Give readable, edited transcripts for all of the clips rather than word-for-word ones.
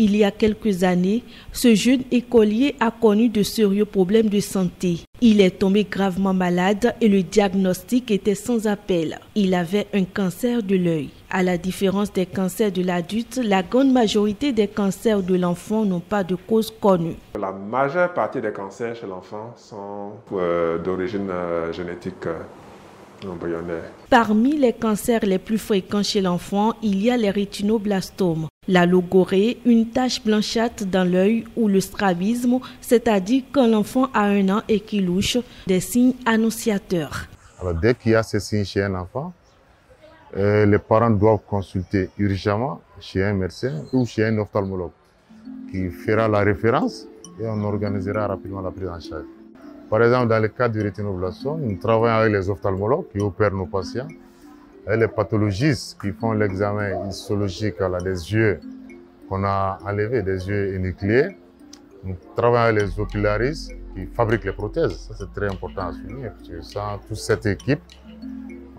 Il y a quelques années, ce jeune écolier a connu de sérieux problèmes de santé. Il est tombé gravement malade et le diagnostic était sans appel. Il avait un cancer de l'œil. À la différence des cancers de l'adulte, la grande majorité des cancers de l'enfant n'ont pas de cause connue. La majeure partie des cancers chez l'enfant sont d'origine génétique embryonnaire. Parmi les cancers les plus fréquents chez l'enfant, il y a les rétinoblastomes, la logorrhée, une tache blanchâtre dans l'œil, ou le strabisme, c'est-à-dire quand l'enfant a 1 an et qu'il louche, des signes annonciateurs. Alors, dès qu'il y a ces signes chez un enfant, les parents doivent consulter urgemment chez un médecin ou chez un ophtalmologue qui fera la référence et on organisera rapidement la prise en charge. Par exemple, dans le cas du rétinoblastome, nous travaillons avec les ophtalmologues qui opèrent nos patients, et les pathologistes qui font l'examen histologique des yeux qu'on a enlevés, des yeux énucléés. Nous travaillons avec les ocularistes qui fabriquent les prothèses. Ça, c'est très important à souligner, parce que sans toute cette équipe,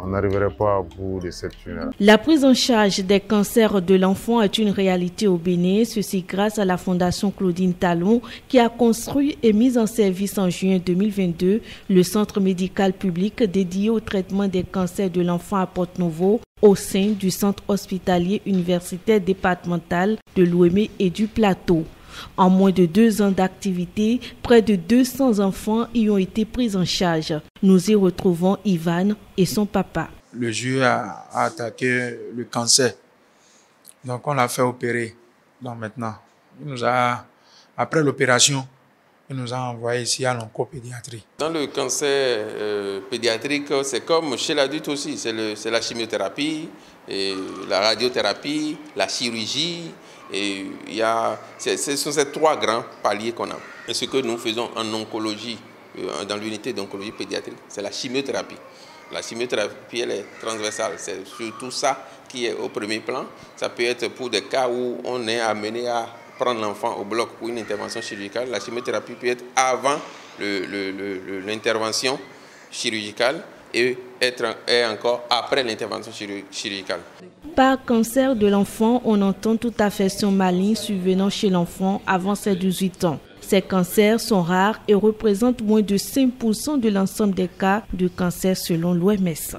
on n'arriverait pas à bout de cette tunnel. La prise en charge des cancers de l'enfant est une réalité au Bénin, ceci grâce à la Fondation Claudine Talon qui a construit et mis en service en juin 2022 le centre médical public dédié au traitement des cancers de l'enfant à Porte-Novo au sein du centre hospitalier universitaire départemental de Lomé et du Plateau. En moins de 2 ans d'activité, près de 200 enfants y ont été pris en charge. Nous y retrouvons Ivan et son papa. Le juge a attaqué le cancer. Donc on l'a fait opérer. Donc maintenant, après l'opération, il nous a envoyé ici à l'oncopédiatrie. Dans le cancer pédiatrique, c'est comme chez l'adulte aussi. C'est la chimiothérapie, et la radiothérapie, la chirurgie. Et ce sont ces 3 grands paliers qu'on a. Et ce que nous faisons en oncologie, dans l'unité d'oncologie pédiatrique, c'est la chimiothérapie. La chimiothérapie, elle est transversale. C'est surtout ça qui est au premier plan. Ça peut être pour des cas où on est amené à prendre l'enfant au bloc pour une intervention chirurgicale. La chimiothérapie peut être avant l'intervention chirurgicale et encore après l'intervention chirurgicale. Par cancer de l'enfant, on entend toute affection maligne survenant chez l'enfant avant ses 18 ans. Ces cancers sont rares et représentent moins de 5% de l'ensemble des cas de cancer selon l'OMS.